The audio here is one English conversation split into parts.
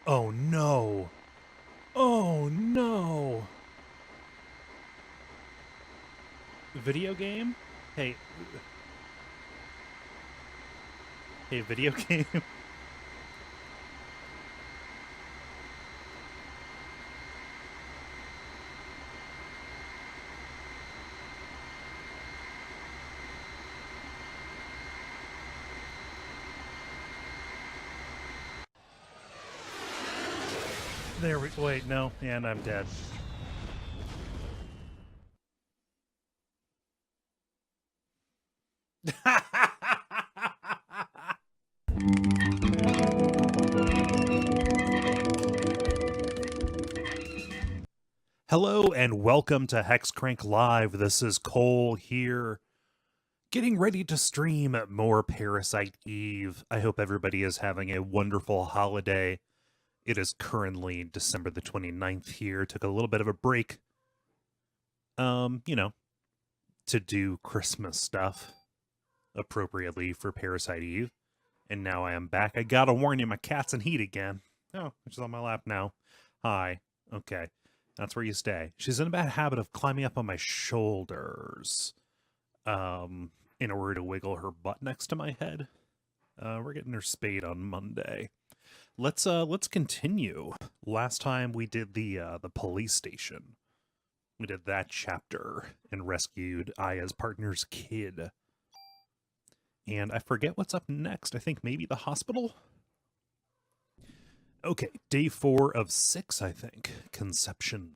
Oh no! Oh no! Video game? Hey, hey, video game. There we. Wait, no, and I'm dead. Hello and welcome to Hexcrank Live. This is Cole here, getting ready to stream more Parasite Eve. I hope everybody is having a wonderful holiday. It is currently December the 29th here. Took a little bit of a break, you know, to do Christmas stuff appropriately for Parasite Eve. And now I am back. I gotta warn you, my cat's in heat again. Oh, she's on my lap now. Hi. Okay. That's where you stay. She's in a bad habit of climbing up on my shoulders. In order to wiggle her butt next to my head. We're getting her spayed on Monday. Let's continue. Last time we did the police station. We did that chapter and rescued Aya's partner's kid. And I forget what's up next. I think maybe the hospital? Okay, day 4 of 6, I think. Conception.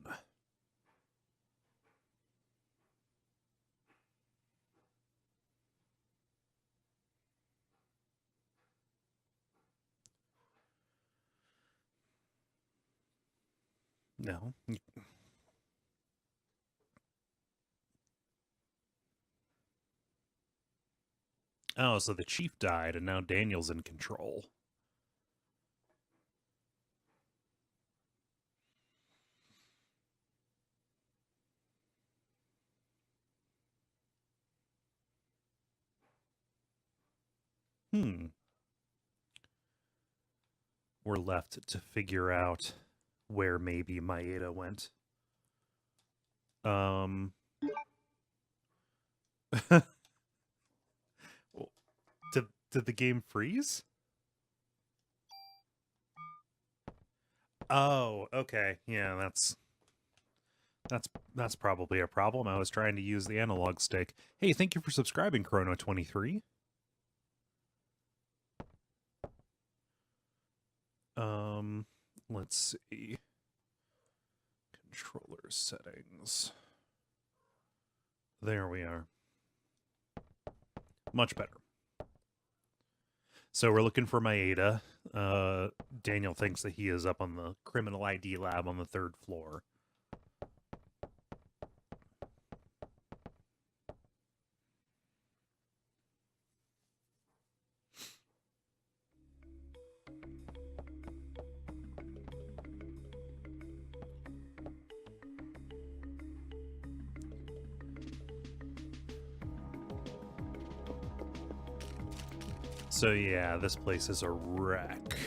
No. Oh, so the chief died and now Daniel's in control. We're left to figure out where maybe Maeda went. Did the game freeze? Oh, okay. Yeah, that's probably a problem. I was trying to use the analog stick. Hey, thank you for subscribing, Chrono23. Let's see. Controller settings. There we are. Much better. So we're looking for Maeda. Daniel thinks that he is up on the criminal ID lab on the 3rd floor. So yeah, this place is a wreck.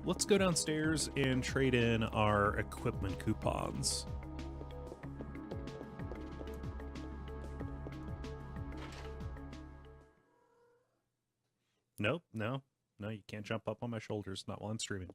Let's go downstairs and trade in our equipment coupons. Nope, no, you can't jump up on my shoulders, not while I'm streaming.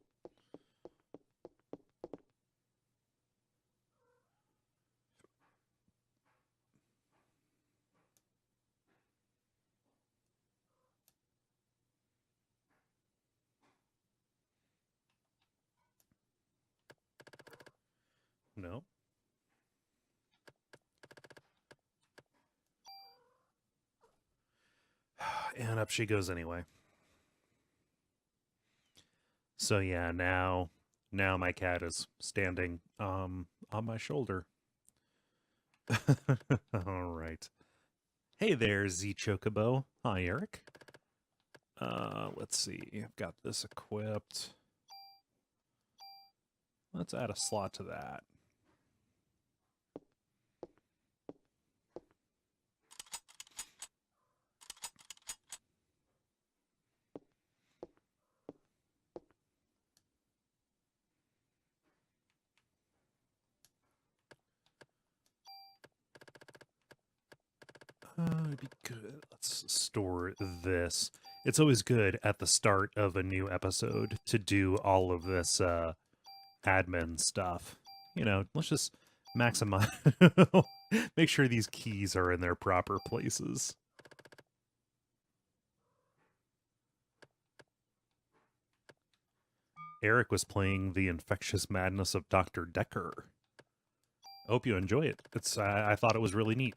No. And up she goes anyway. So yeah, now my cat is standing on my shoulder. All right. Hey there, Z Chocobo. Hi, Eric. Let's see. I've got this equipped. Let's add a slot to that. would be good? Let's store this. It's always good at the start of a new episode to do all of this admin stuff. You know, let's just maximize, make sure these keys are in their proper places. Eric was playing The Infectious Madness of Dr. Decker. I hope you enjoy it. It's I thought it was really neat.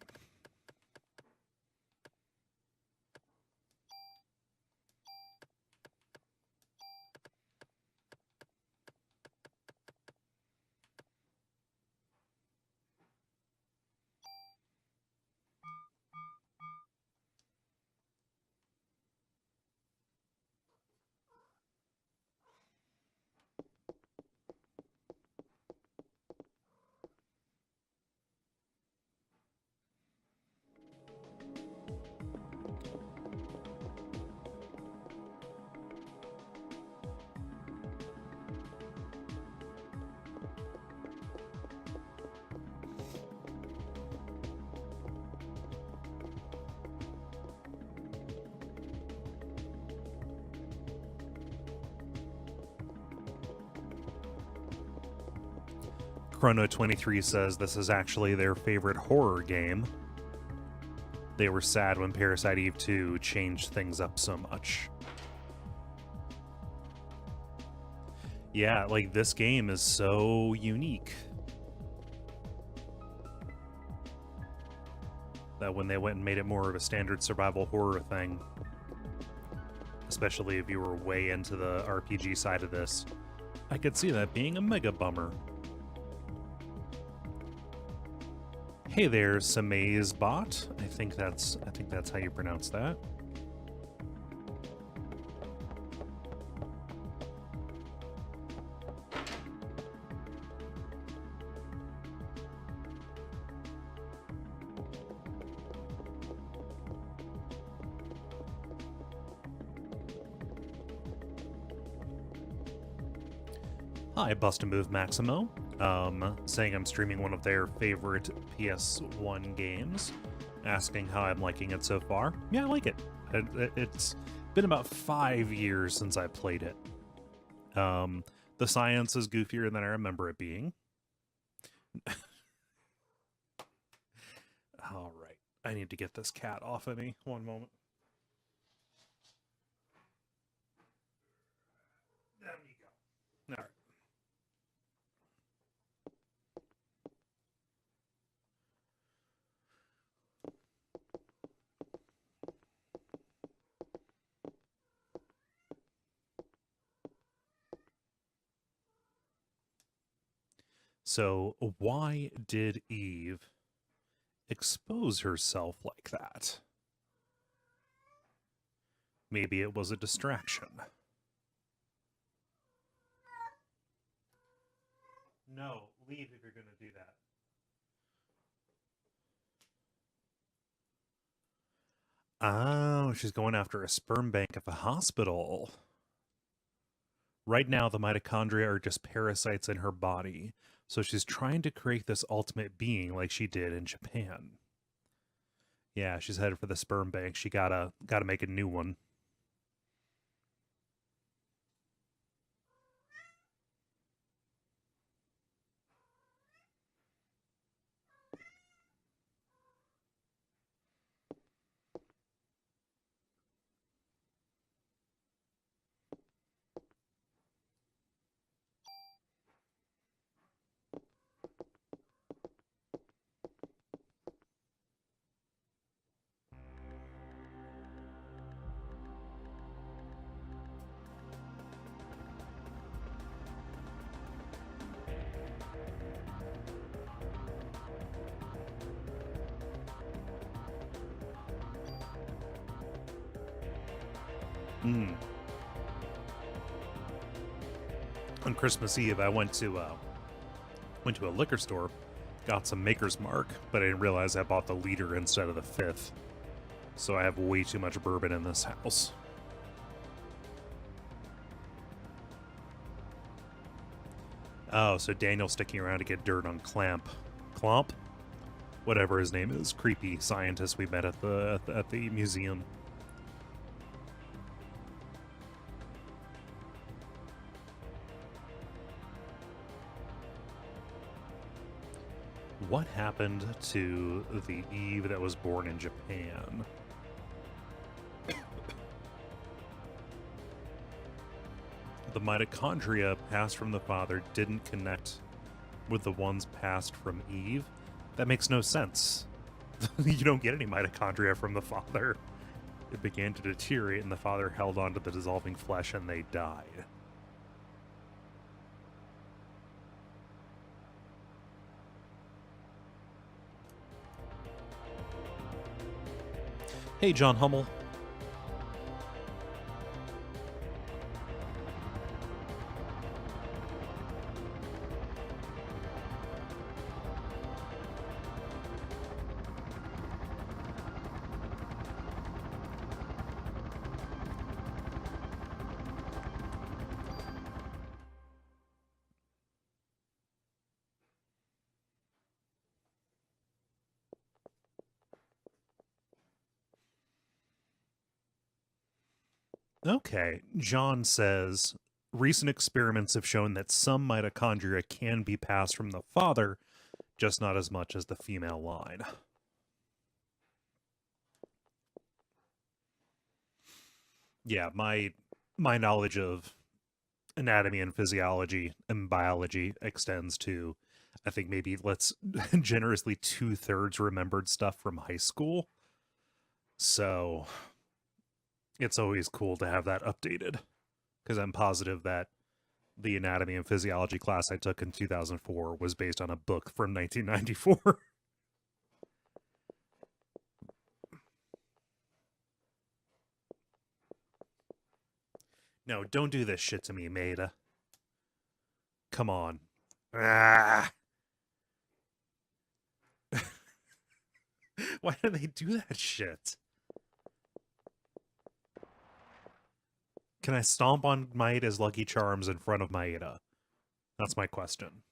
Chrono23 says this is actually their favorite horror game. They were sad when Parasite Eve 2 changed things up so much. Yeah, like this game is so unique that when they went and made it more of a standard survival horror thing, especially if you were way into the RPG side of this, I could see that being a mega bummer. Hey there, Samaze Bot. I think that's how you pronounce that. Hi, Bust a Move Maximo. Saying I'm streaming one of their favorite PS1 games, asking how I'm liking it so far. Yeah, I like it. It's been about 5 years since I played it. The science is goofier than I remember it being. All right, I need to get this cat off of me. One moment. There you go. All right. So, why did Eve expose herself like that? Maybe it was a distraction. No, leave if you're going to do that. Oh, she's going after a sperm bank at the hospital. Right now, the mitochondria are just parasites in her body. So she's trying to create this ultimate being like she did in Japan. Yeah, she's headed for the sperm bank. She gotta make a new one. On Christmas Eve, I went to a liquor store, got some Maker's Mark, but I didn't realize I bought the liter instead of the fifth. So I have way too much bourbon in this house. Oh, so Daniel's sticking around to get dirt on Clamp. Clomp? whatever his name is, creepy scientist we met at the museum. What happened to the Eve that was born in Japan? The mitochondria passed from the father didn't connect with the ones passed from Eve. That makes no sense. You don't get any mitochondria from the father. It began to deteriorate, and the father held on to the dissolving flesh, and they died. Hey, John Hummel. Okay. John says recent experiments have shown that some mitochondria can be passed from the father, just not as much as the female line. Yeah, my knowledge of anatomy and physiology and biology extends to, I think, maybe let's generously 2/3 remembered stuff from high school. So it's always cool to have that updated, because I'm positive that the anatomy and physiology class I took in 2004 was based on a book from 1994. No, don't do this shit to me, Maida. Come on. Ah. Why do they do that shit? Can I stomp on Maida's Lucky Charms in front of Maida? That's my question.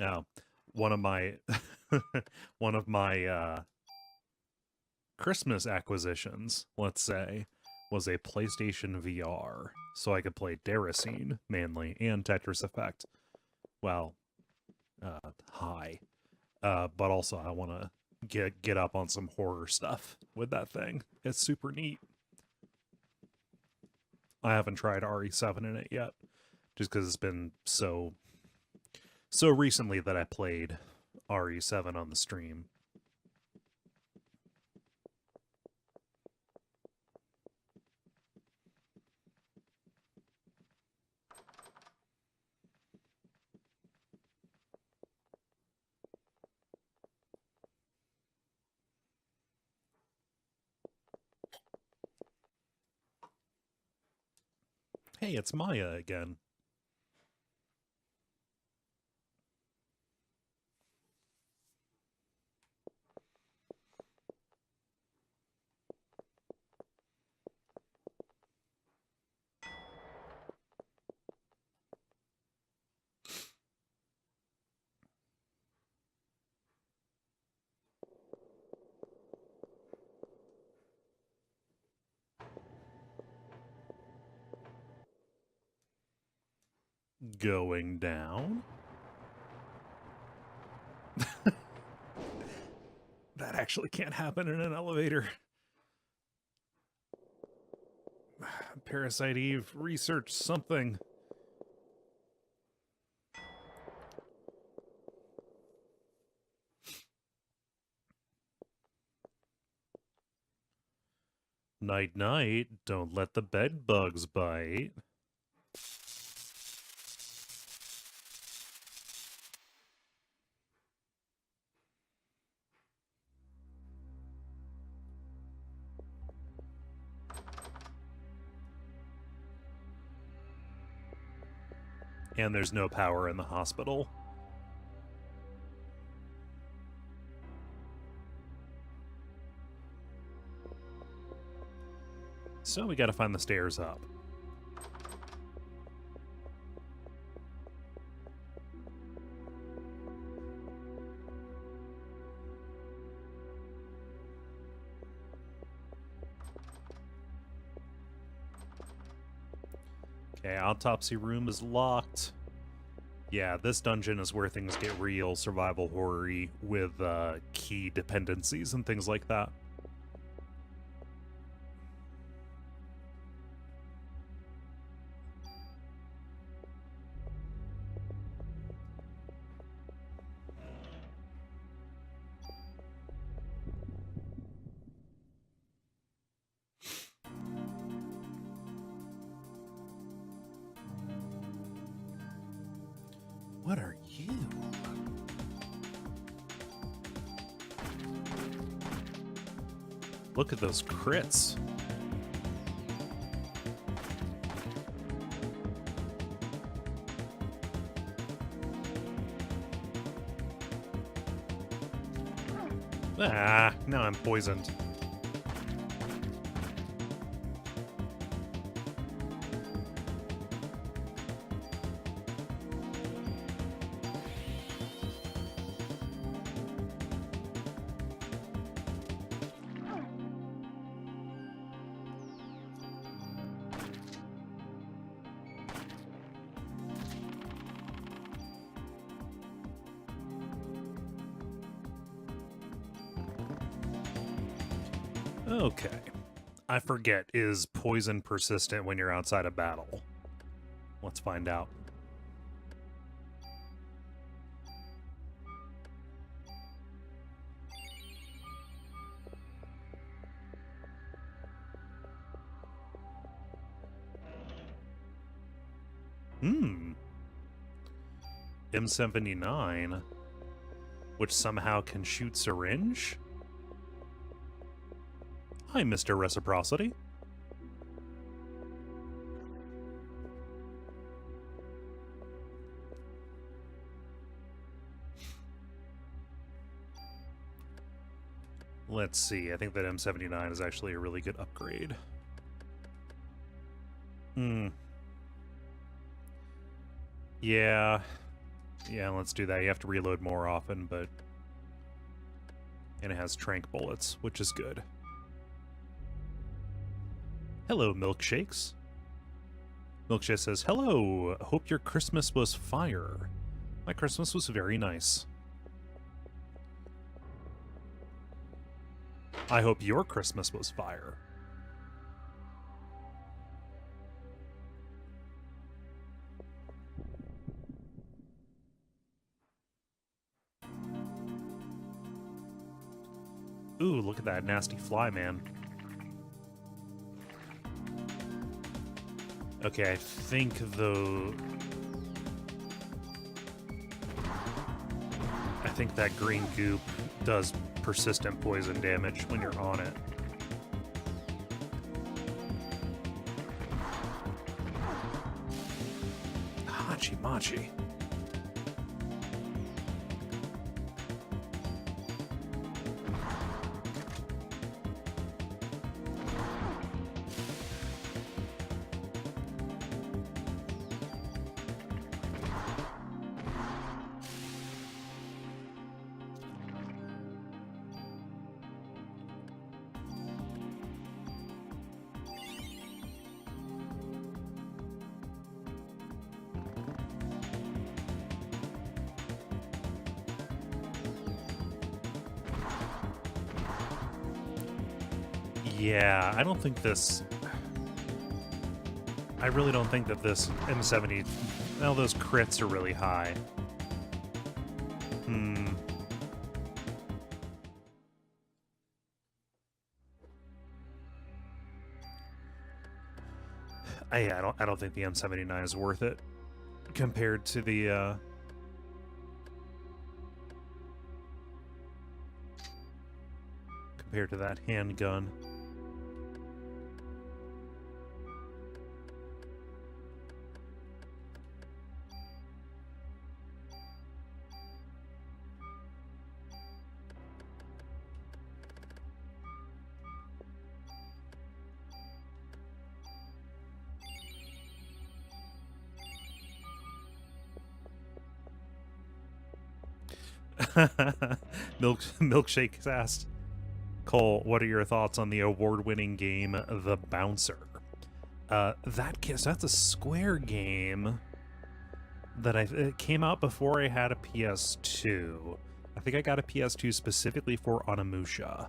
Oh, one of my one of my Christmas acquisitions, let's say, was a PlayStation VR, so I could play Deracine mainly and Tetris Effect. Well, high, but also I want to get up on some horror stuff with that thing. It's super neat. I haven't tried RE7 in it yet, just because it's been so recently that I played RE7 on the stream. Hey, it's Maya again. Going down. That actually can't happen in an elevator. Parasite Eve, research something. Night night, don't let the bed bugs bite. And there's no power in the hospital. So we gotta find the stairs up. Okay, autopsy room is locked. Yeah, this dungeon is where things get real survival horror-y with key dependencies and things like that. What are you? Look at those crits. Ah, now I'm poisoned. Okay. I forget, is poison persistent when you're outside of battle? Let's find out. M79, which somehow can shoot syringe? Hi, Mr. Reciprocity. Let's see, I think that M79 is actually a really good upgrade. Yeah, let's do that. You have to reload more often, but... And it has tranq bullets, which is good. Hello, Milkshakes. Milkshake says, hello, hope your Christmas was fire. My Christmas was very nice. I hope your Christmas was fire. Ooh, look at that nasty fly, man. Okay, I think that green goop does persistent poison damage when you're on it. Hachi machi. Yeah, I don't think this... I really don't think that this M70... Well, those crits are really high. I don't think the M79 is worth it compared to the compared to that handgun. Milkshake asked, Cole, what are your thoughts on the award-winning game The Bouncer? That's a Square game that it came out before I had a PS2. I think I got a PS2 specifically for Onimusha.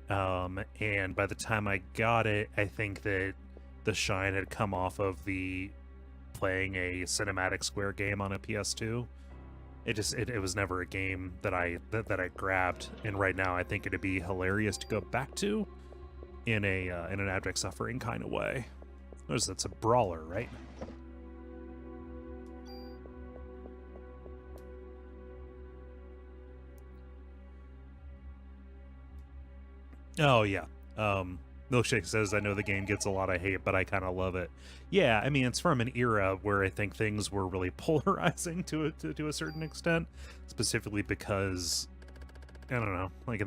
And by the time I got it, I think that the shine had come off of the playing a cinematic Square game on a PS2. It was never a game that I grabbed, and right now I think it'd be hilarious to go back to in an abject suffering kind of way. Notice that's a brawler, right? Oh yeah. Milkshake says, I know the game gets a lot of hate, but I kind of love it. Yeah, I mean, it's from an era where I think things were really polarizing to a certain extent, specifically because, I don't know, like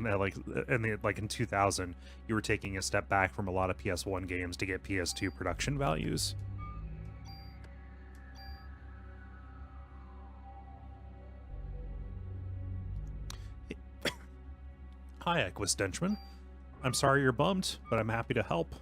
in 2000, you were taking a step back from a lot of PS1 games to get PS2 production values. Hi, Equistenchman. I'm sorry you're bummed, but I'm happy to help.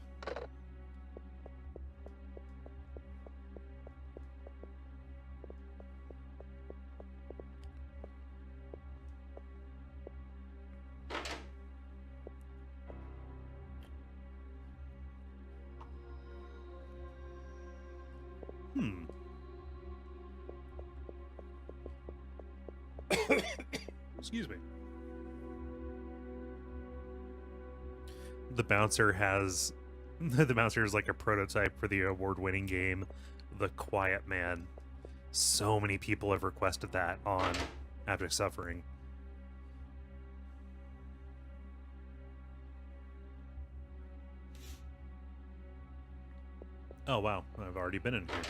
Excuse me. The Bouncer is like a prototype for the award-winning game, The Quiet Man. So many people have requested that on Abject Suffering. Oh wow, I've already been in here.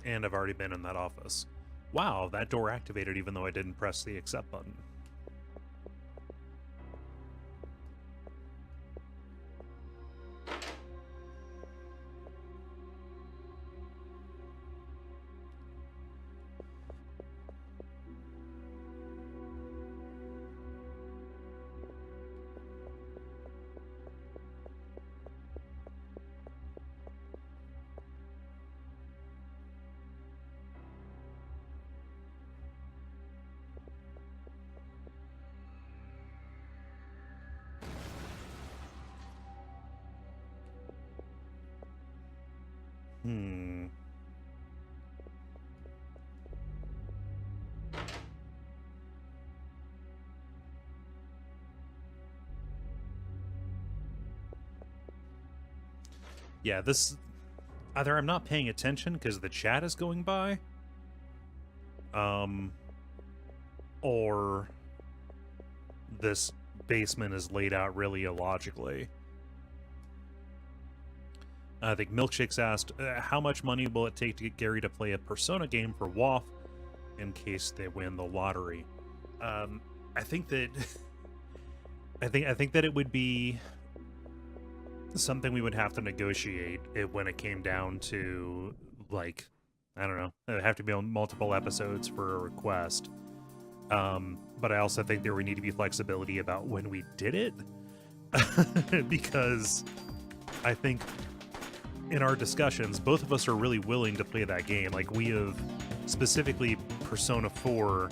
And I've already been in that office. Wow, that door activated even though I didn't press the accept button. Yeah, this... Either I'm not paying attention because the chat is going by, or this basement is laid out really illogically. I think Milkshake's asked, how much money will it take to get Gary to play a Persona game for WoF in case they win the lottery? I think that I think that it would be something we would have to negotiate when it came down to, like, I don't know, it would have to be on multiple episodes for a request. But I also think there would need to be flexibility about when we did it, because I think in our discussions, both of us are really willing to play that game. Like, we have, specifically Persona 4,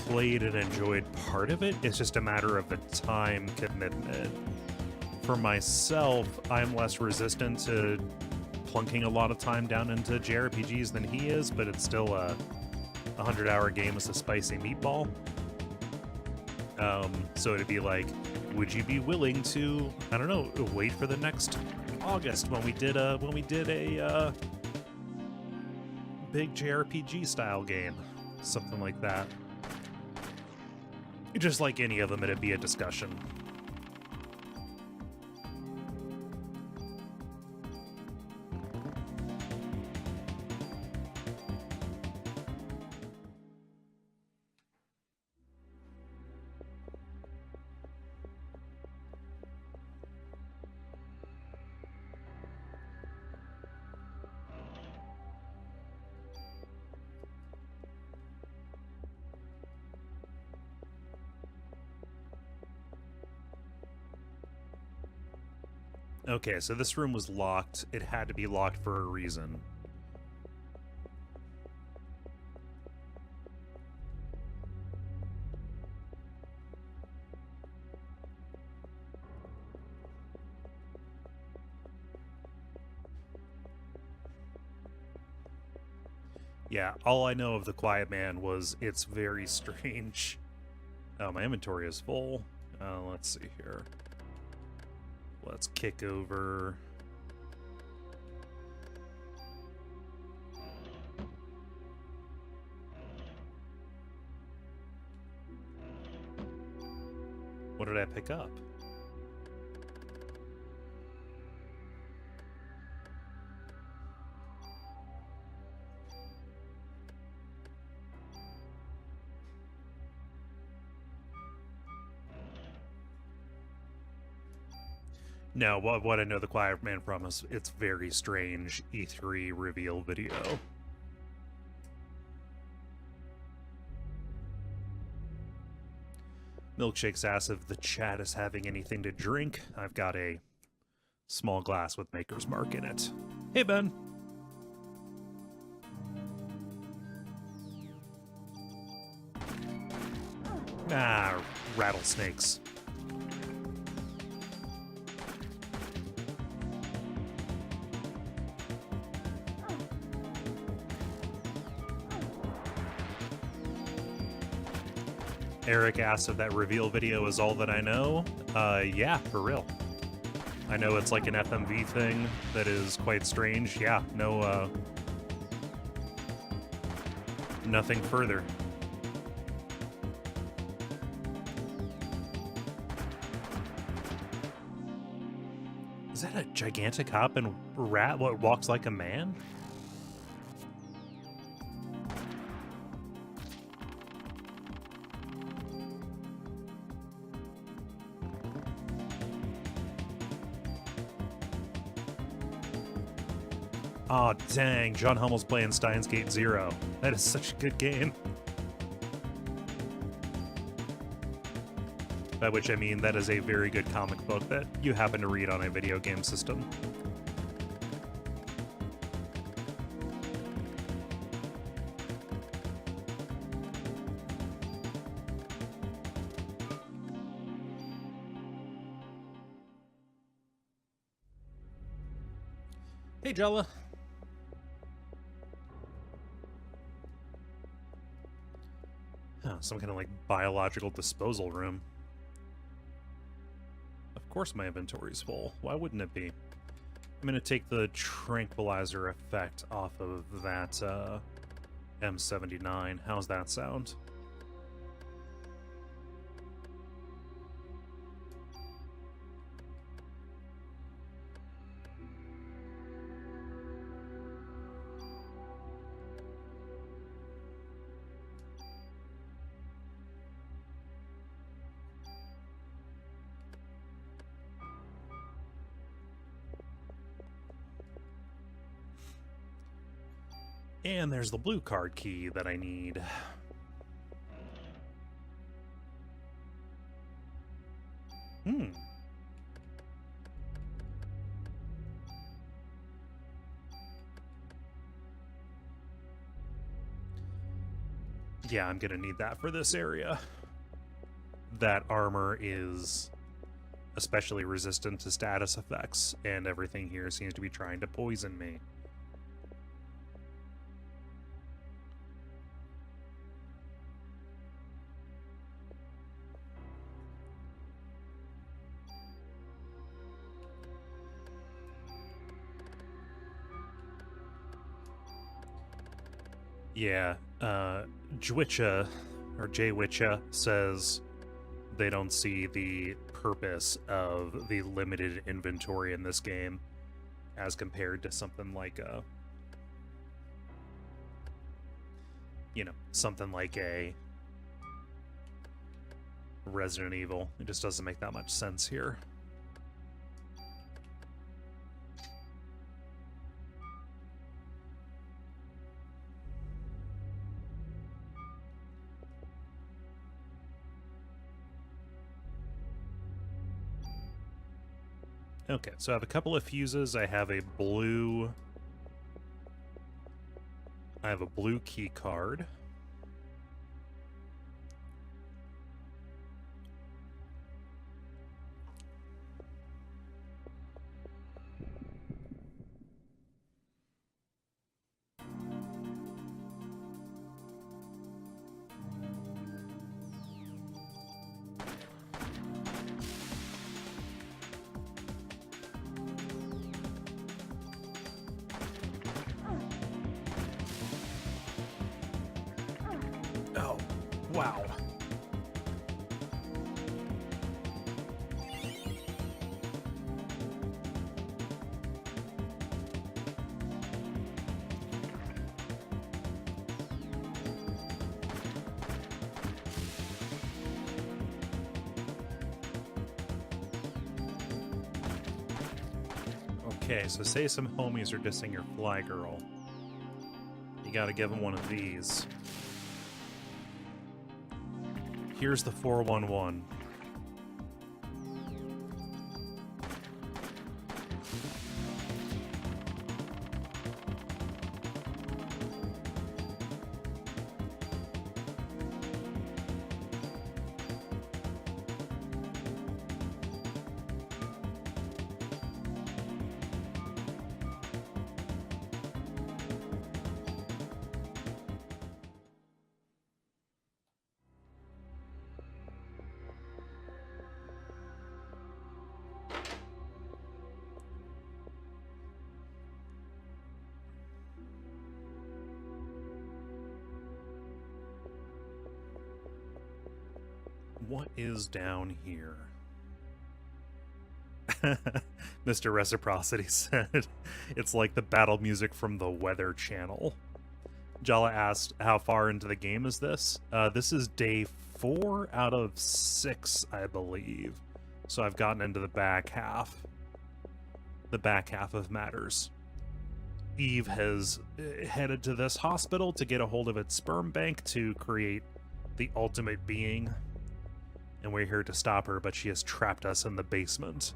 played and enjoyed part of it. It's just a matter of the time commitment. For myself, I'm less resistant to plunking a lot of time down into JRPGs than he is, but it's still a 100-hour game with a spicy meatball. So it'd be like, would you be willing to, I don't know, wait for the next August when we did a big JRPG style game, something like that. Just like any of them, it'd be a discussion. Okay, so this room was locked. It had to be locked for a reason. Yeah, all I know of the Quiet Man was it's very strange. Oh, my inventory is full. Let's see here. Let's kick over. What did I pick up? No, what I know the Quiet Man from is it's very strange E3 reveal video. Milkshake's asked if the chat is having anything to drink. I've got a small glass with Maker's Mark in it. Hey, Ben. Ah, rattlesnakes. Eric asked if that reveal video is all that I know. Yeah, for real. I know it's like an FMV thing that is quite strange. Yeah, no, nothing further. Is that a gigantic hop and rat what walks like a man? Aw, oh, dang, John Hummel's playing Steins Gate Zero. That is such a good game. By which I mean that is a very good comic book that you happen to read on a video game system. Hey, Jella. Oh, some kind of like biological disposal room. Of course my inventory's full. Why wouldn't it be? I'm going to take the tranquilizer effect off of that M79. How's that sound? And there's the blue card key that I need. Yeah, I'm gonna need that for this area. That armor is especially resistant to status effects, and everything here seems to be trying to poison me. Yeah, Jwitcha, or Jwitcha, says they don't see the purpose of the limited inventory in this game as compared to something like a, you know, something like a Resident Evil. It just doesn't make that much sense here. Okay, so I have a couple of fuses. I have a blue key card. Oh, wow. Okay, so say some homies are dissing your fly girl. You gotta give them one of these. Here's the 411. What is down here? Mr. Reciprocity said, it's like the battle music from the Weather Channel. Jala asked, how far into the game is this? This is day 4 out of 6, I believe. So I've gotten into the back half. The back half of matters. Eve has headed to this hospital to get a hold of its sperm bank to create the ultimate being. And we're here to stop her, but she has trapped us in the basement.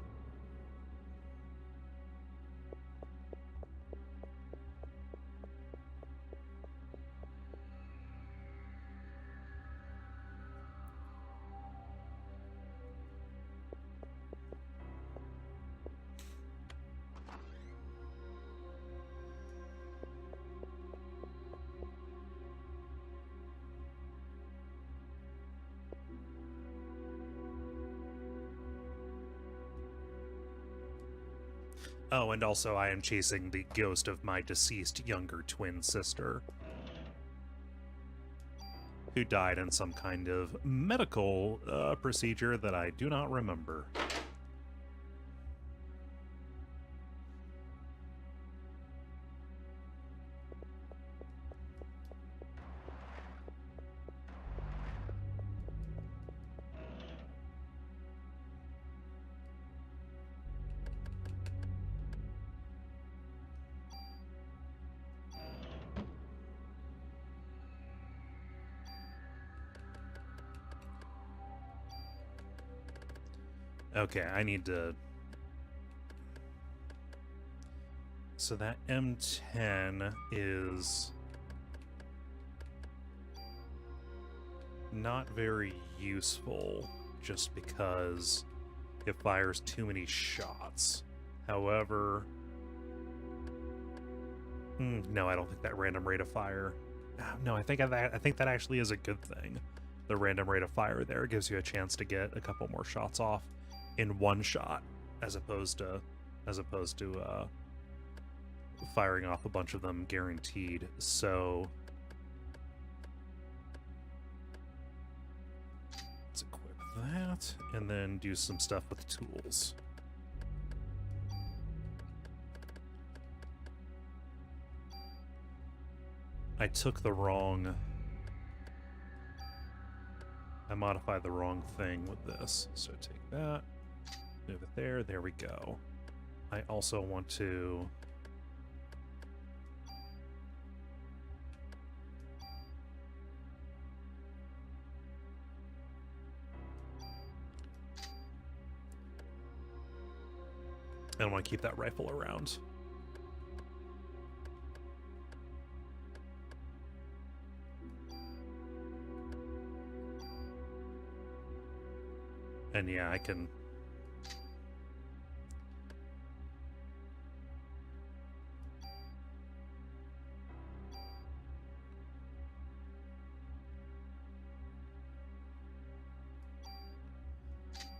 Oh, and also I am chasing the ghost of my deceased younger twin sister, who died in some kind of medical procedure that I do not remember. Okay, I need to... So that M10 is not very useful just because it fires too many shots. However... no, I don't think that random rate of fire... No, I think that actually is a good thing. The random rate of fire there gives you a chance to get a couple more shots off in one shot, as opposed to firing off a bunch of them guaranteed. So let's equip that and then do some stuff with tools. I modified the wrong thing with this. So take that, move it there, there we go. I also want to... I don't want to keep that rifle around. And yeah, I can...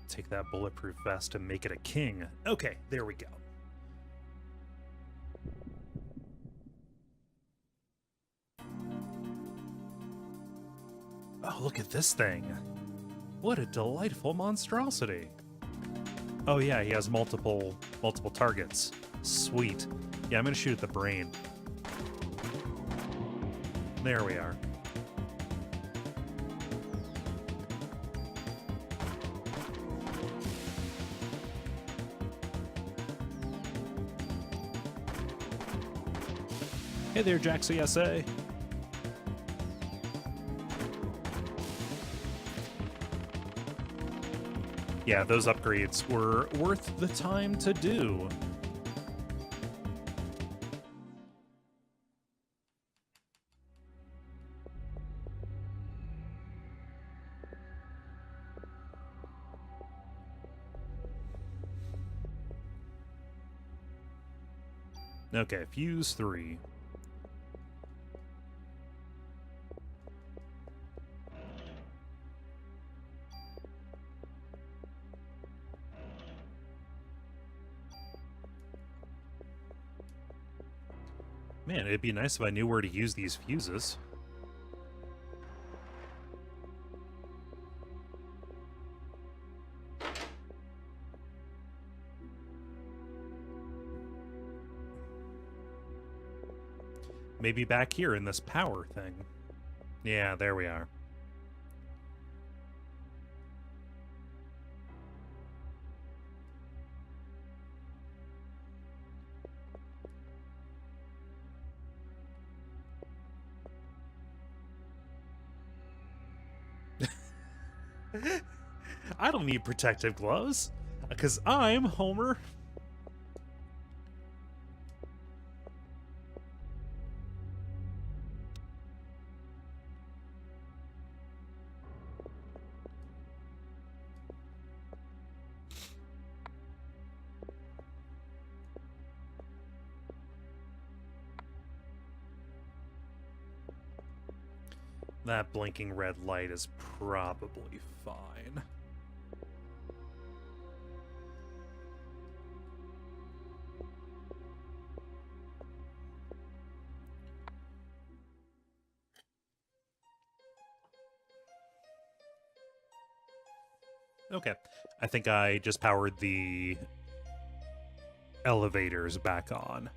take that bulletproof vest and make it a king. Okay, there we go. Oh, look at this thing. What a delightful monstrosity. Oh yeah, he has multiple targets. Sweet. Yeah, I'm gonna shoot at the brain. There we are. Hey there, Jaxie SA. Yeah, those upgrades were worth the time to do. Okay, fuse 3. Man, it'd be nice if I knew where to use these fuses. Maybe back here in this power thing. Yeah, there we are. I don't need protective gloves, because I'm Homer. That blinking red light is probably fine. Okay. I think I just powered the elevators back on.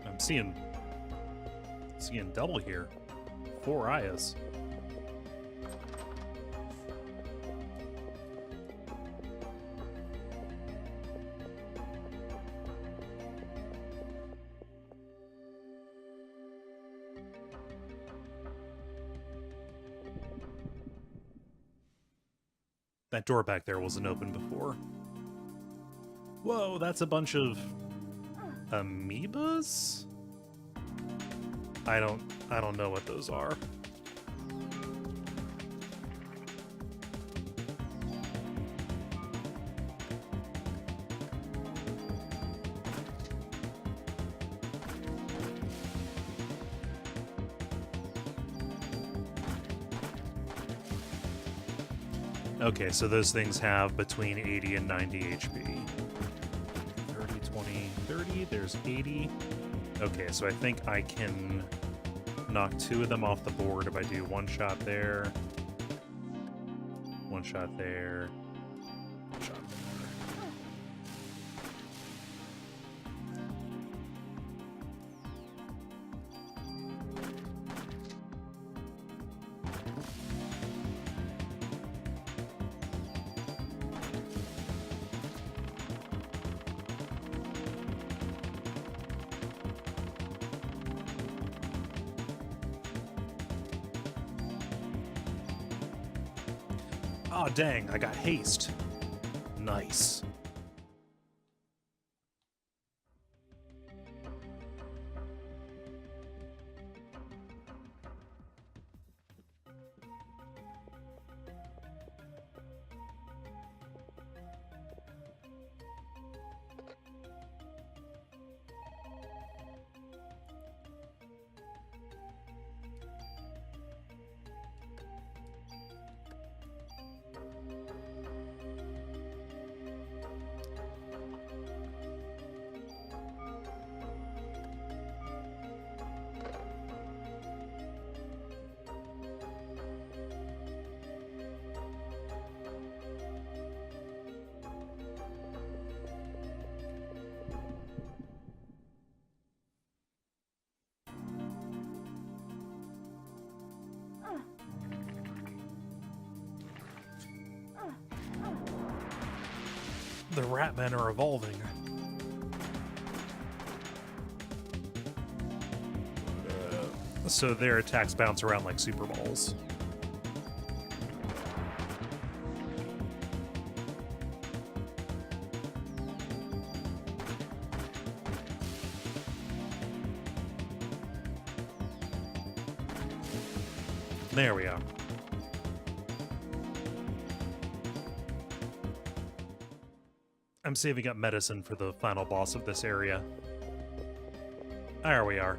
I'm seeing double here. 4 eyes. That door back there wasn't open before. Whoa, that's a bunch of amoebas? I don't know what those are. Okay, so those things have between 80 and 90 HP. 30, 20, 30, there's 80. Okay, so I think I can Knock 2 of them off the board if I do one shot there. One shot there. One shot there. Oh, dang, I got haste. Nice. The Ratmen are evolving. So their attacks bounce around like Super Balls. There we go. I'm saving up medicine for the final boss of this area. There we are.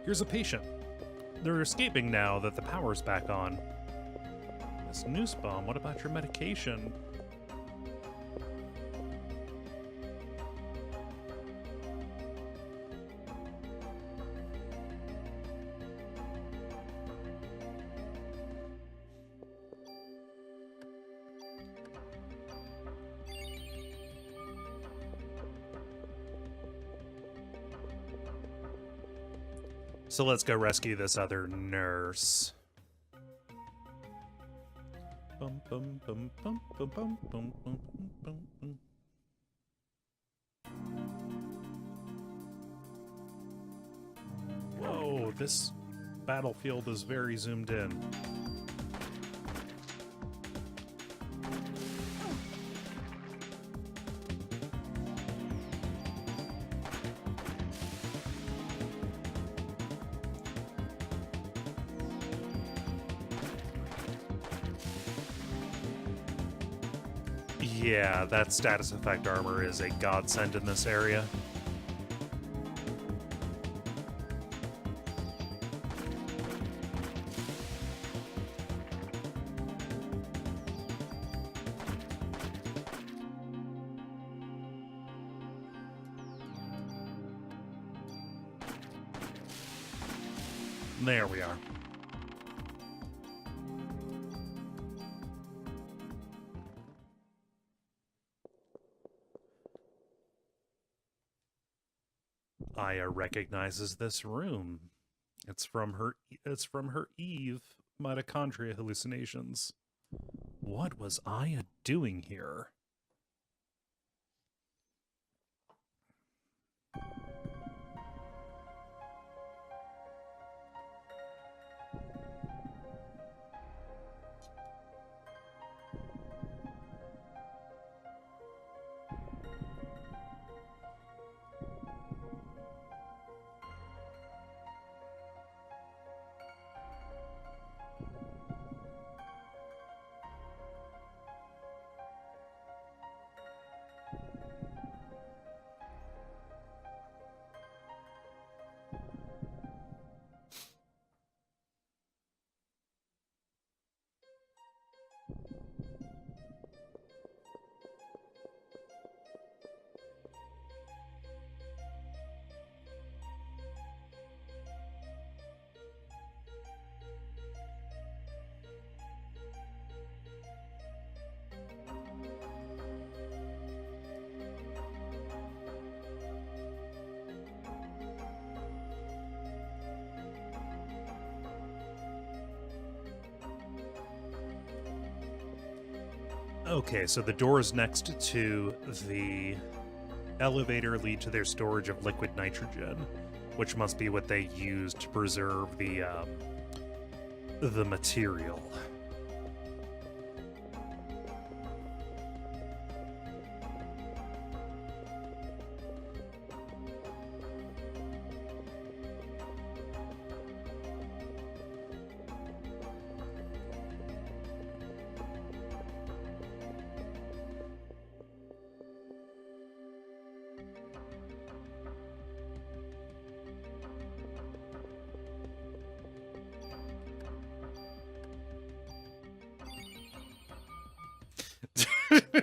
Here's a patient. They're escaping now that the power's back on. Miss Nussbaum, what about your medication? So let's go rescue this other nurse. Bum, bum, bum, bum, bum, bum, bum, bum, bum, bum. Whoa, this battlefield is very zoomed in. Yeah, that status effect armor is a godsend in this area. There we are. Aya recognizes this room. It's from her Eve mitochondria hallucinations. What was Aya doing here? Okay, so the doors next to the elevator lead to their storage of liquid nitrogen, which must be what they use to preserve the material.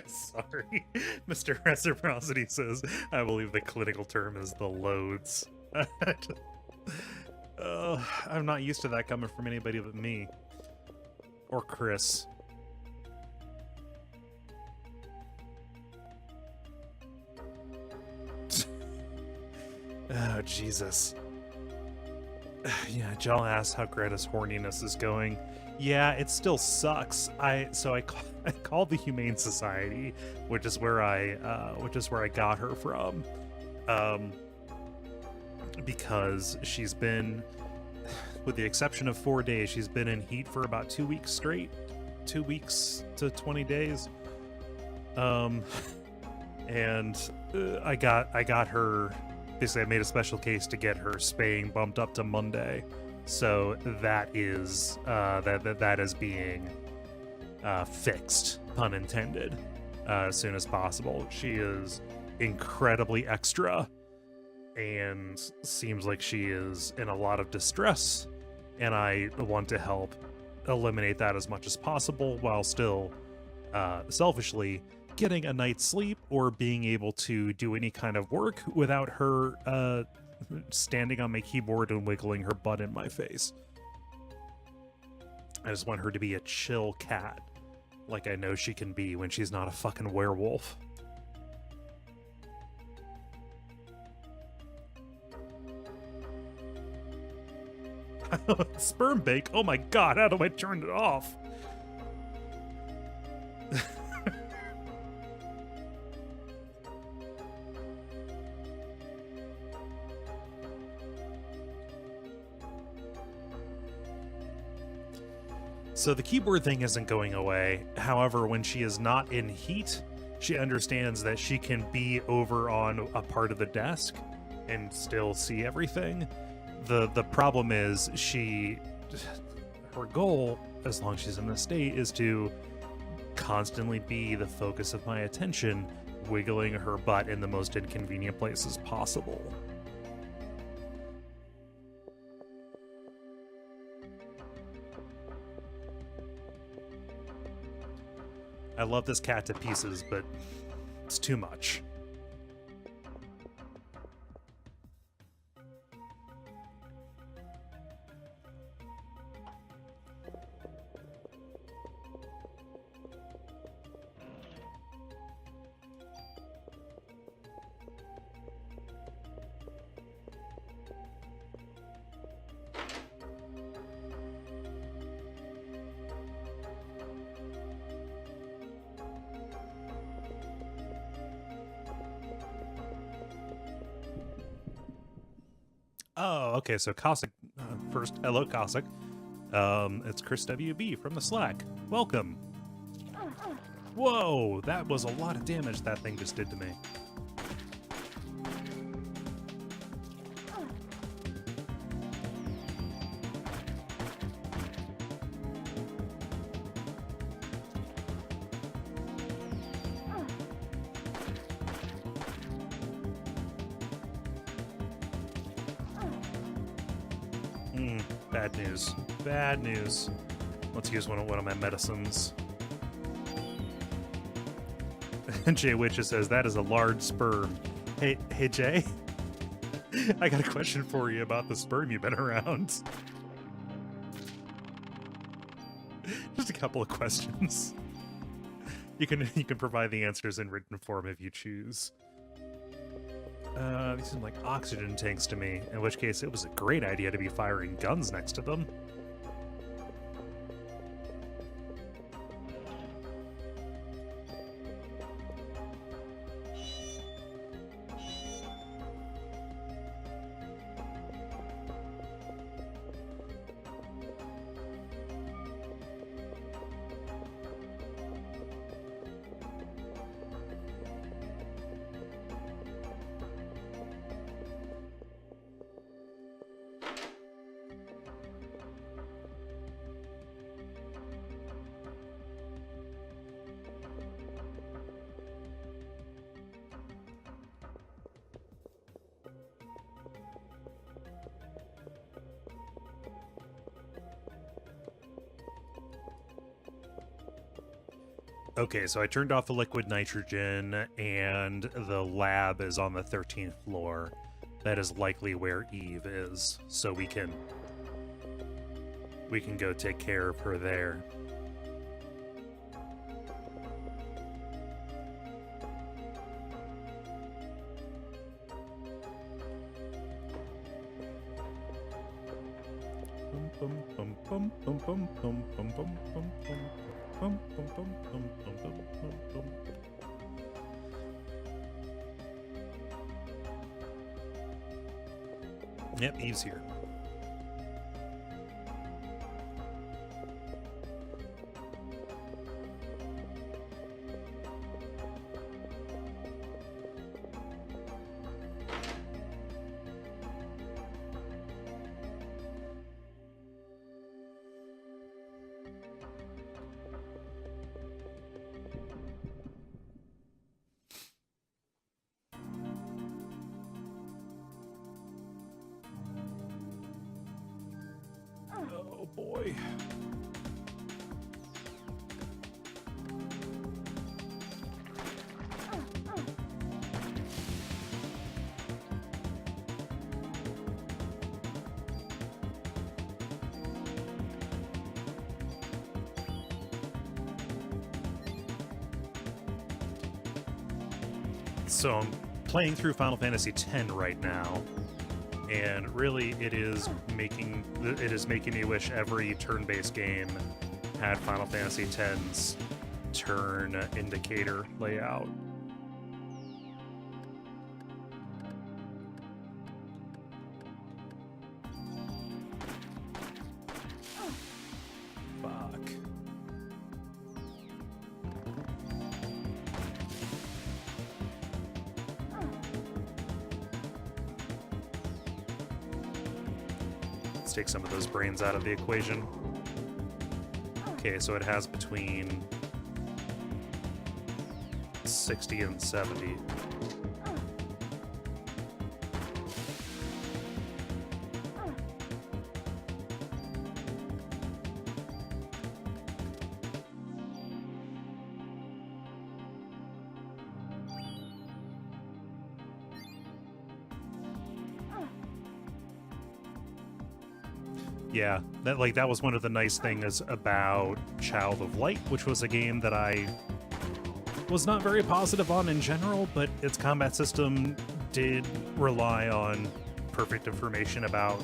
Sorry. Mr. Reciprocity says, I believe the clinical term is the loads. I'm not used to that coming from anybody but me. Or Chris. Oh, Jesus. Yeah, Jill asks how Greta's horniness is going. Yeah, it still sucks. I called the Humane Society, which is where I got her from, because she's been, with the exception of 4 days, she's been in heat for about 2 weeks straight, 2 weeks to 20 days, and I got her. Basically, I made a special case to get her spaying bumped up to Monday. So that is that is being fixed, pun intended, as soon as possible. She is incredibly extra and seems like she is in a lot of distress, and I want to help eliminate that as much as possible while still selfishly getting a night's sleep or being able to do any kind of work without her standing on my keyboard and wiggling her butt in my face. I just want her to be a chill cat, like I know she can be when she's not a fucking werewolf. Sperm bake? Oh my god, how do I turn it off? So the keyboard thing isn't going away. However, when she is not in heat, she understands that she can be over on a part of the desk and still see everything. The problem is her goal, as long as she's in this state, is to constantly be the focus of my attention, wiggling her butt in the most inconvenient places possible. I love this cat to pieces, but it's too much. Oh, okay, so Cossack, first, hello Cossack. It's Chris WB from the Slack. Welcome. Whoa, that was a lot of damage that thing just did to me. Bad news. Bad news. Let's use one of my medicines. Jay Witcher says, that is a large sperm. Hey Jay? I got a question for you about the sperm you've been around. Just a couple of questions. You can provide the answers in written form if you choose. These seem like oxygen tanks to me, in which case it was a great idea to be firing guns next to them. Okay, so I turned off the liquid nitrogen, and the lab is on the 13th floor. That is likely where Eve is, so we can go take care of her there. Yep, Eve's here. Oh boy. So I'm playing through Final Fantasy X right now, and really it is making me wish every turn-based game had Final Fantasy X's turn indicator layout. Fuck. Let's take some of those brains out of the equation. Okay, so it has between 60 and 70. Yeah, that was one of the nice things about Child of Light, which was a game that I was not very positive on in general, but its combat system did rely on perfect information about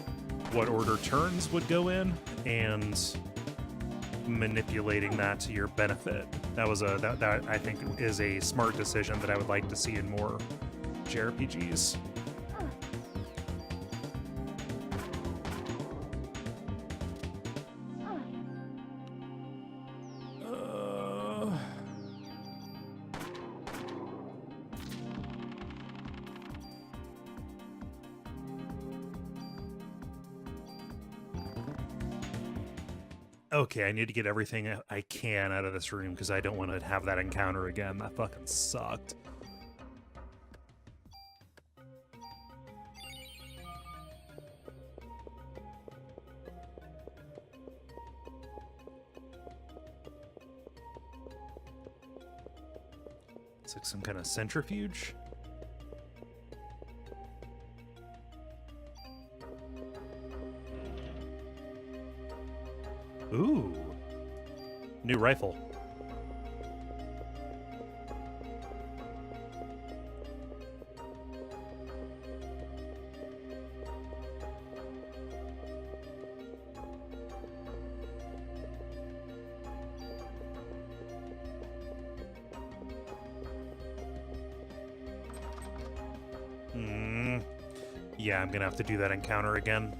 what order turns would go in and manipulating that to your benefit. That was that I think is a smart decision that I would like to see in more JRPGs. Okay, I need to get everything I can out of this room because I don't want to have that encounter again. That fucking sucked. It's like some kind of centrifuge. Ooh. New rifle. Yeah, I'm gonna have to do that encounter again.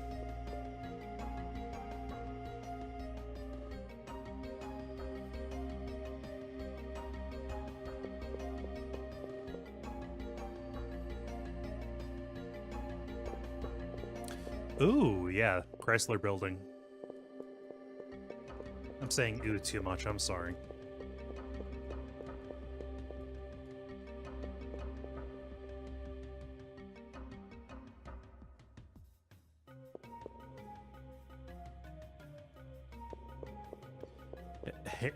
Ooh, yeah, Chrysler Building. I'm saying ooh too much, I'm sorry.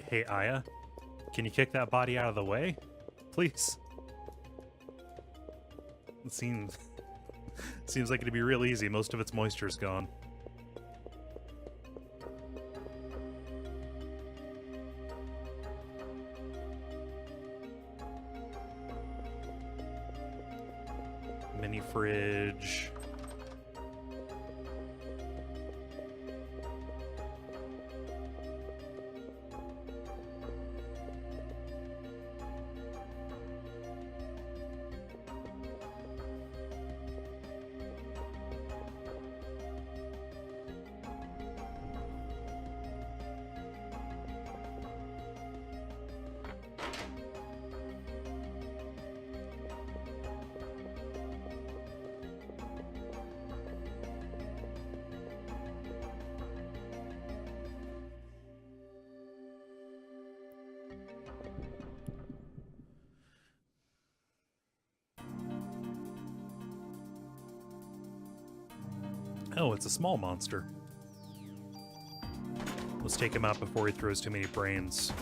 Hey, Aya? Can you kick that body out of the way? Please. It seems like it'd be real easy. Most of its moisture's gone. Mini fridge. Oh, it's a small monster. Let's take him out before he throws too many brains.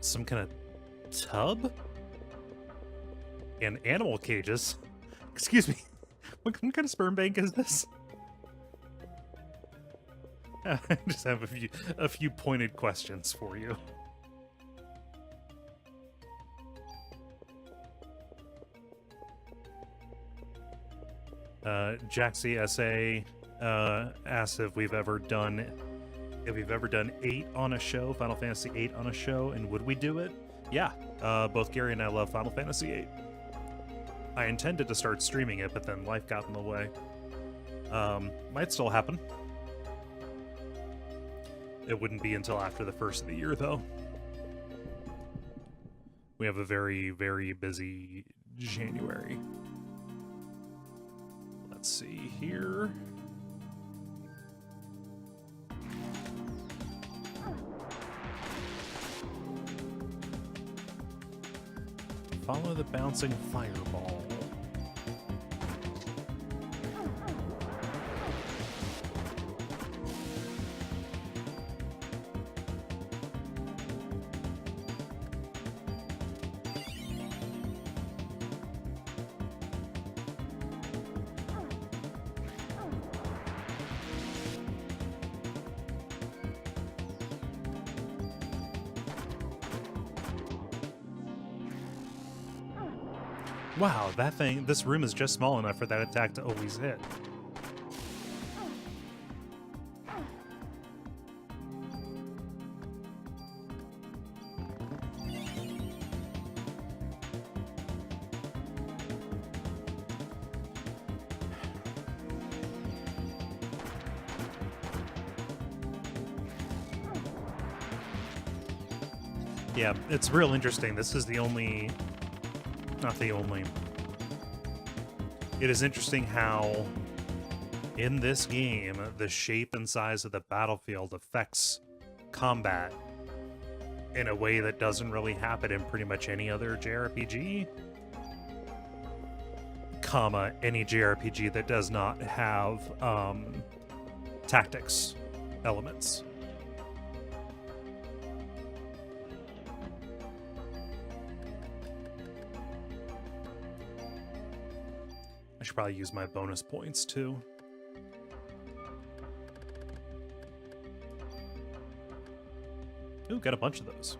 Some kind of tub? And animal cages? Excuse me. What kind of sperm bank is this? I just have a few pointed questions for you. Jaxie SA asks if we've ever done 8 on a show, Final Fantasy 8 on a show, and would we do it? Yeah, both Gary and I love Final Fantasy 8. I intended to start streaming it, but then life got in the way. Might still happen. It wouldn't be until after the first of the year, though. We have a very, very busy January. Let's see here. Follow the bouncing fireball. Wow, this room is just small enough for that attack to always hit. Yeah, it's real interesting. This is the only... Not the only. It is interesting how, in this game, the shape and size of the battlefield affects combat in a way that doesn't really happen in pretty much any other JRPG. Any JRPG that does not have tactics elements. I should probably use my bonus points, too. Ooh, got a bunch of those.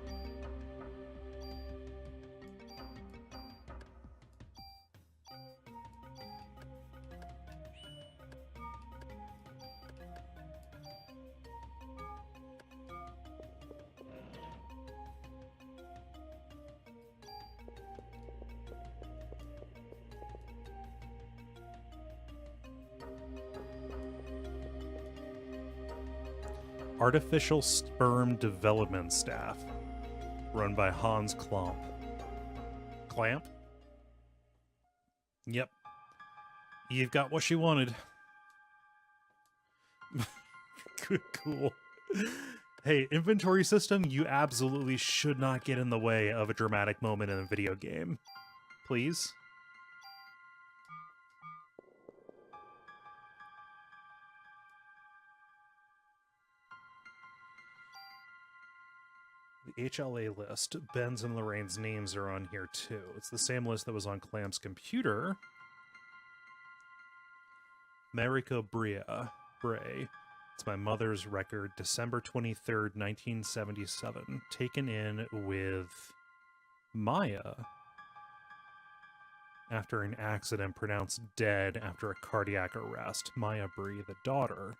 Artificial Sperm Development Staff, run by Hans Klump. Clamp? Yep. Eve got what she wanted. Cool. Hey, inventory system, you absolutely should not get in the way of a dramatic moment in a video game. Please? The HLA list. Ben's and Lorraine's names are on here too. It's the same list that was on Clamp's computer. Mariko Bray. It's my mother's record, December 23rd, 1977. Taken in with Maya after an accident, pronounced dead after a cardiac arrest. Maya Bree, the daughter.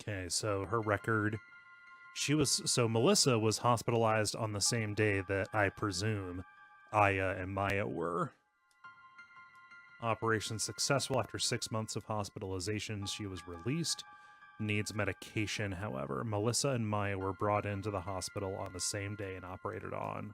Okay, so her record, Melissa was hospitalized on the same day that I presume Aya and Maya were. Operation successful. After 6 months of hospitalization, she was released. Needs medication, however. Melissa and Maya were brought into the hospital on the same day and operated on.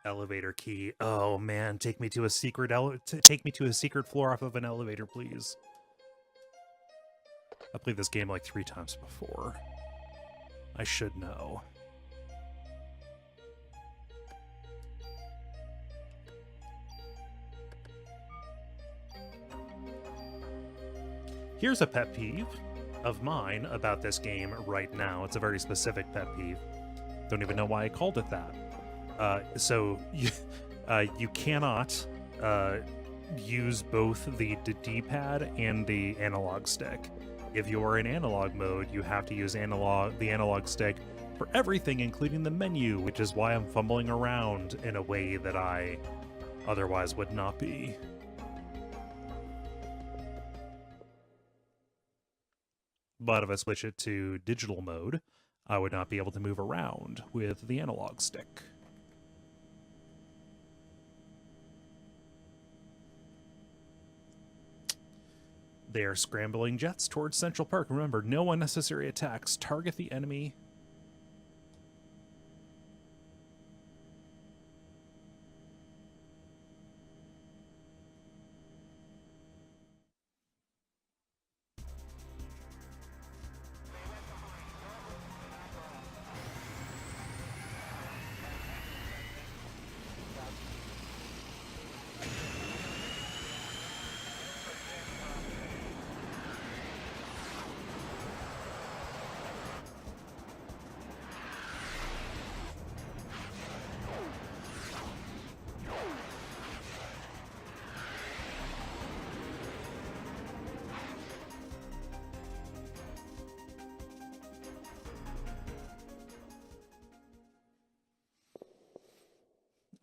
Elevator key. Oh man, take me to a secret floor off of an elevator, please. I played this game like 3 times before. I should know. Here's a pet peeve of mine about this game right now. It's a very specific pet peeve. Don't even know why I called it that. So you cannot use both the D-pad and the analog stick. If you are in analog mode, you have to use the analog stick for everything, including the menu, which is why I'm fumbling around in a way that I otherwise would not be. But if I switch it to digital mode, I would not be able to move around with the analog stick. They are scrambling jets towards Central Park. Remember, no unnecessary attacks. Target the enemy.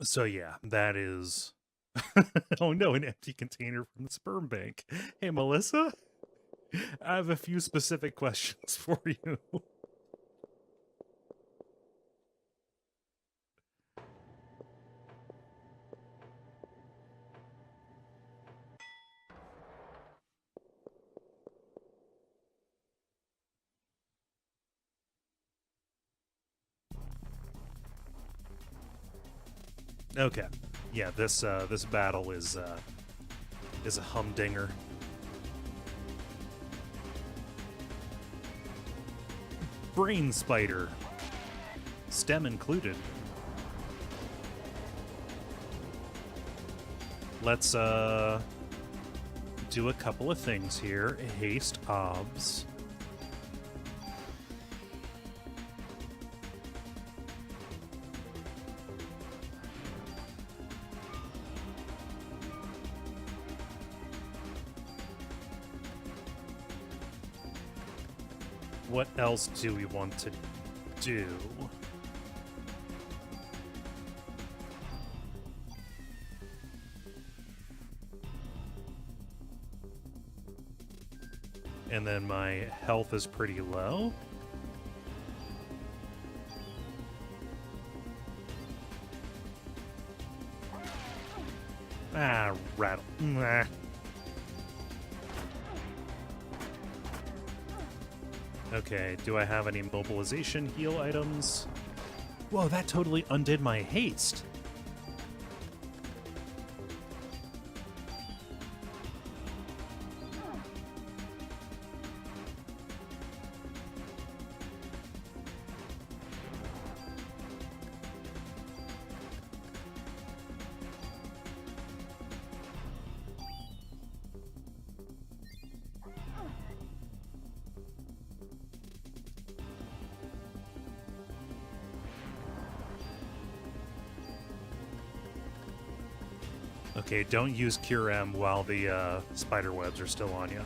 So yeah, that is... Oh no, an empty container from the sperm bank. Hey, Melissa? I have a few specific questions for you. Okay. Yeah, this battle is a humdinger. Brain spider. Stem included. Let's do a couple of things here. Haste obs. What else do we want to do? And then my health is pretty low. Ah, rattle. Nah. Okay, do I have any mobilization heal items? Whoa, that totally undid my haste. Okay, don't use Cure M while the spider webs are still on you.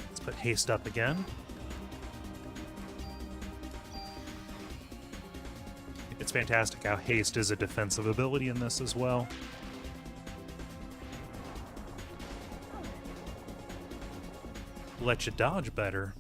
Let's put haste up again. It's fantastic how haste is a defensive ability in this as well. Let you dodge better.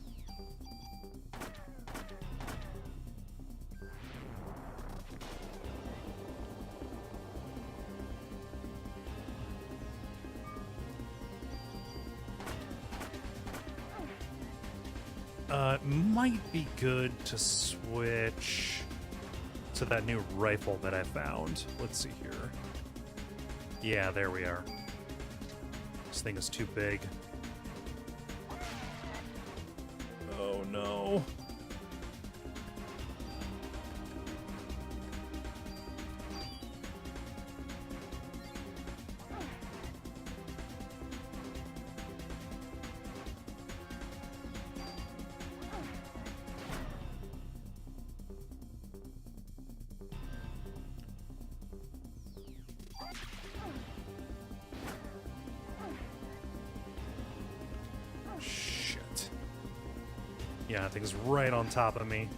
It might be good to switch to that new rifle that I found. Let's see here. Yeah, there we are. This thing is too big. Oh no. Yeah, that thing's right on top of me.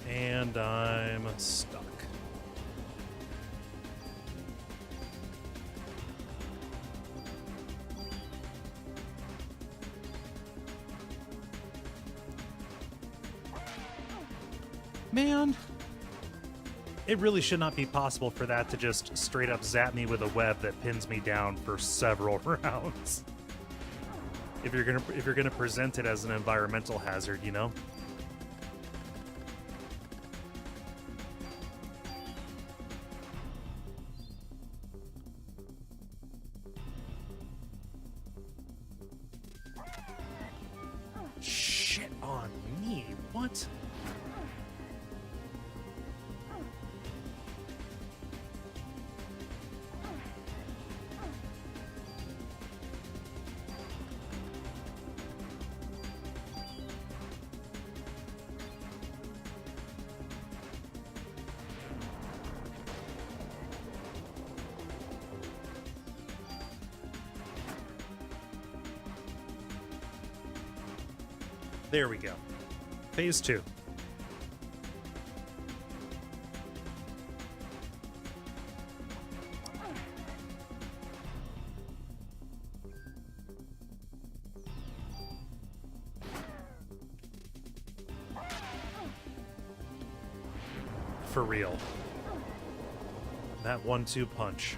And I'm stuck. Man, it really should not be possible for that to just straight up zap me with a web that pins me down for several rounds. If you're gonna present it as an environmental hazard, you know? Shit on me. What? There we go. Phase 2. For real. That 1-2 punch.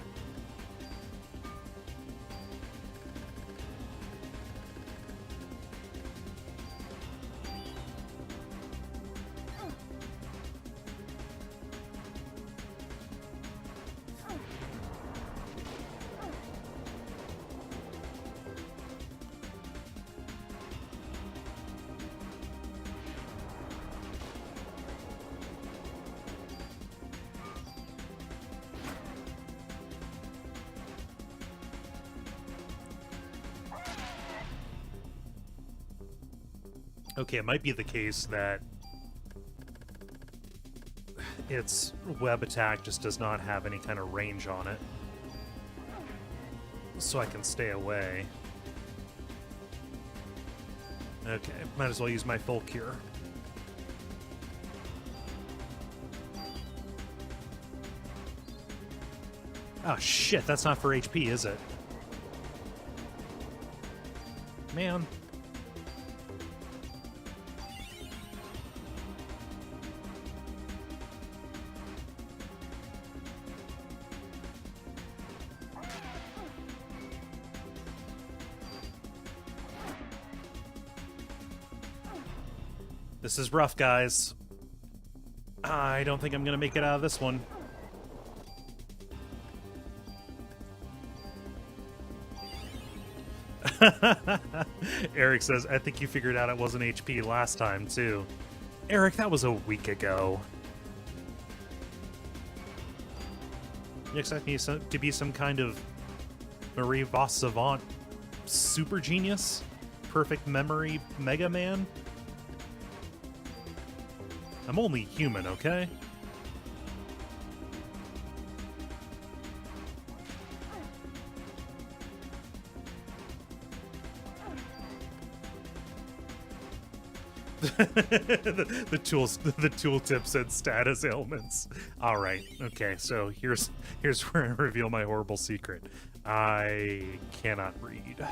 Okay, it might be the case that its web attack just does not have any kind of range on it. So I can stay away. Okay, might as well use my full cure. Oh shit, that's not for HP, is it? Man. This is rough, guys. I don't think I'm gonna make it out of this one. Eric says, I think you figured out it wasn't HP last time, too. Eric, that was a week ago. You expect me to be some kind of Marie Voss savant super genius? Perfect memory Mega Man? I'm only human, okay? the tooltip said status ailments. All right, okay. So here's where I reveal my horrible secret. I cannot read.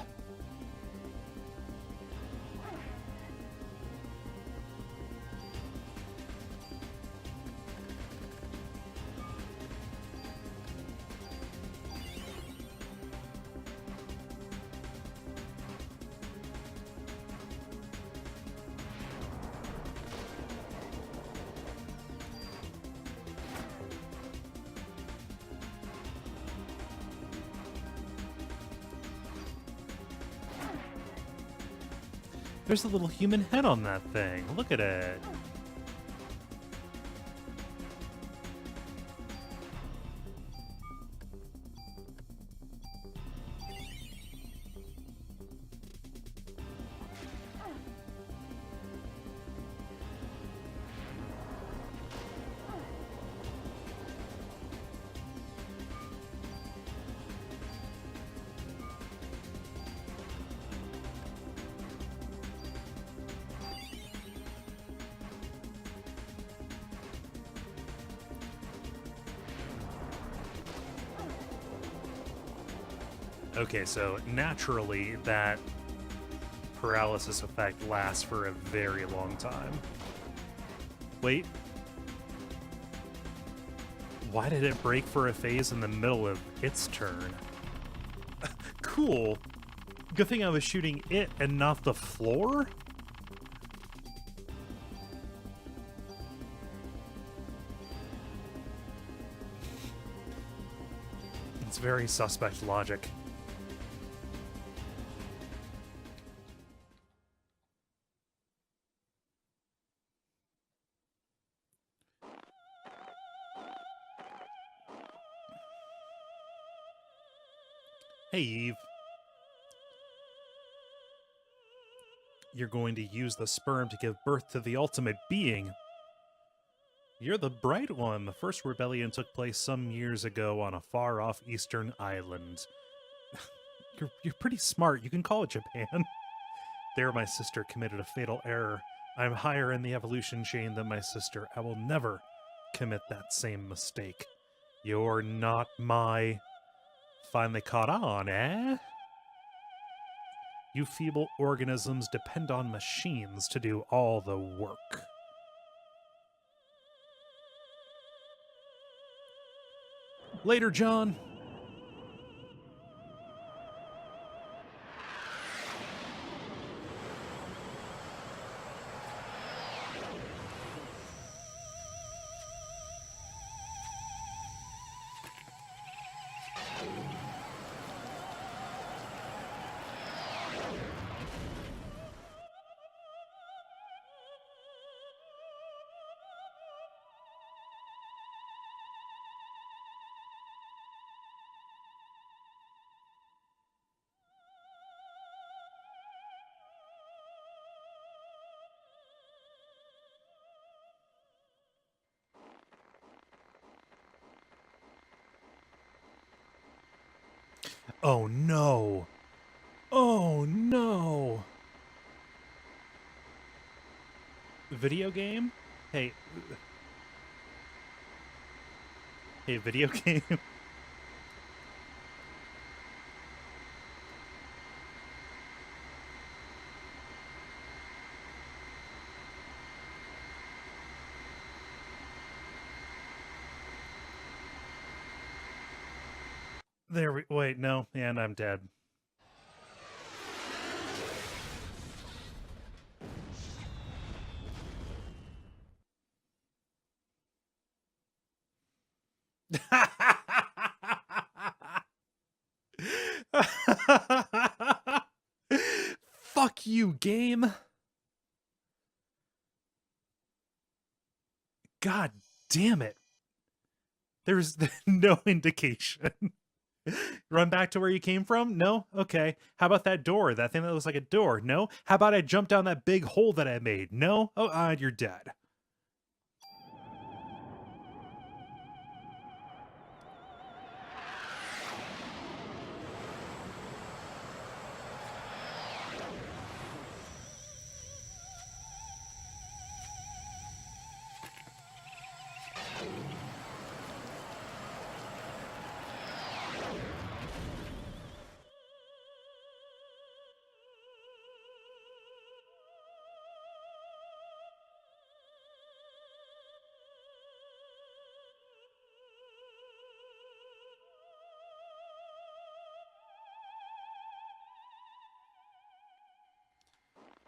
There's a little human head on that thing. Look at it. Okay, so naturally that paralysis effect lasts for a very long time. Wait. Why did it break for a phase in the middle of its turn? Cool. Good thing I was shooting it and not the floor? It's very suspect logic. Hey, Eve. You're going to use the sperm to give birth to the ultimate being. You're the bright one. The first rebellion took place some years ago on a far-off eastern island. You're pretty smart. You can call it Japan. There, my sister committed a fatal error. I'm higher in the evolution chain than my sister. I will never commit that same mistake. You're not my... Finally caught on, eh? You feeble organisms depend on machines to do all the work. Later, John. Oh no. Oh no. Video game? Hey. Hey, video game. There we wait, no, and I'm dead. Fuck you, game. God damn it. There's no indication. Run back to where you came from? No? Okay. How about that door? That thing that looks like a door? No? How about I jump down that big hole that I made? No? Oh, you're dead.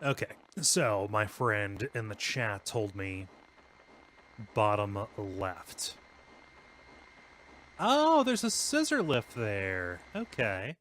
Okay, so my friend in the chat told me bottom left. Oh, there's a scissor lift there. Okay.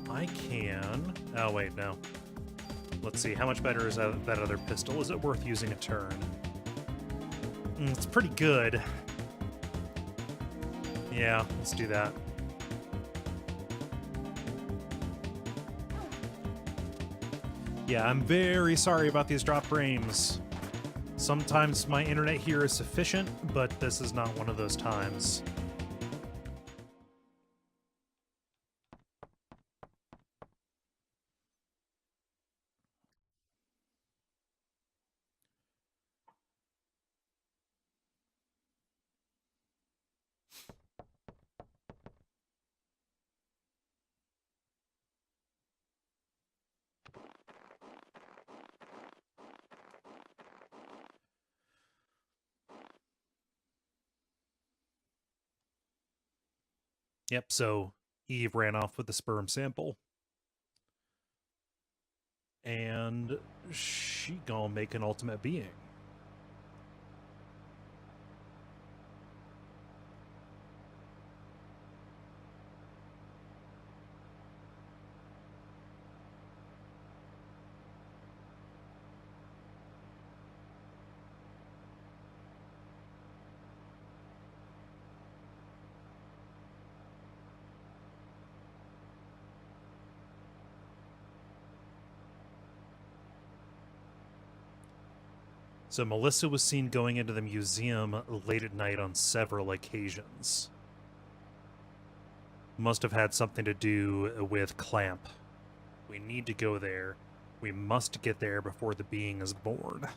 I can... Oh, wait, no. Let's see, how much better is that other pistol? Is it worth using a turn? It's pretty good. Yeah, let's do that. Yeah, I'm very sorry about these drop frames. Sometimes my internet here is sufficient, but this is not one of those times. Yep, so Eve ran off with the sperm sample. And she gonna make an ultimate being. So Melissa was seen going into the museum late at night on several occasions. Must have had something to do with Clamp. We need to go there. We must get there before the being is born.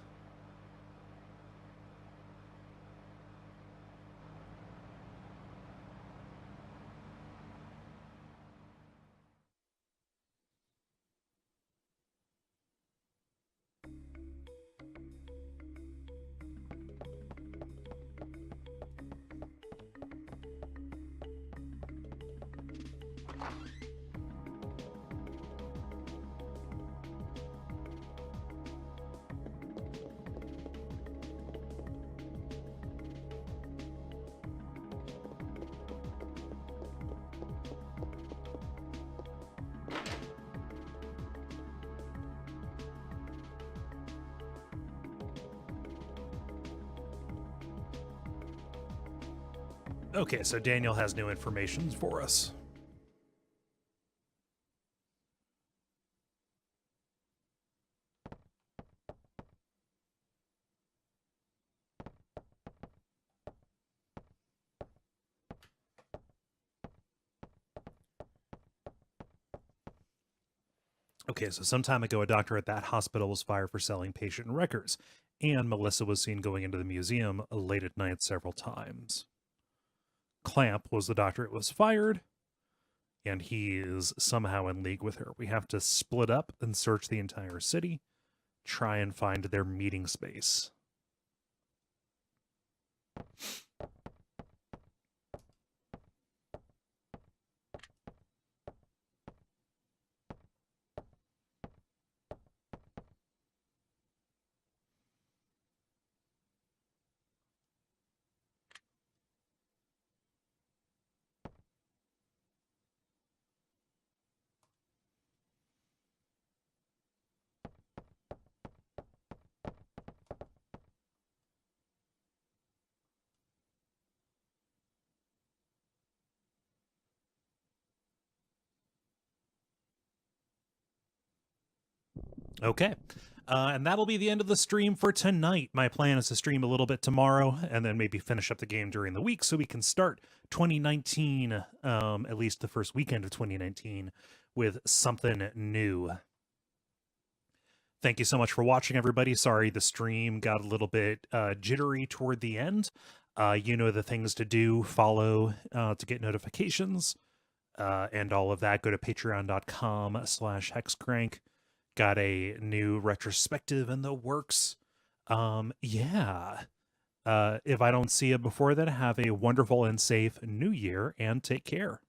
Okay, so Daniel has new information for us. Okay, so some time ago, a doctor at that hospital was fired for selling patient records, and Melissa was seen going into the museum late at night several times. Clamp was the doctor that was fired, and he is somehow in league with her. We have to split up and search the entire city, try and find their meeting space. Okay. And that'll be the end of the stream for tonight. My plan is to stream a little bit tomorrow and then maybe finish up the game during the week so we can start 2019, at least the first weekend of 2019, with something new. Thank you so much for watching, everybody. Sorry the stream got a little bit jittery toward the end. You know the things to do. Follow to get notifications and all of that. Go to patreon.com/hexcrank. Got a new retrospective in the works. Yeah. If I don't see you before then, have a wonderful and safe new year and take care.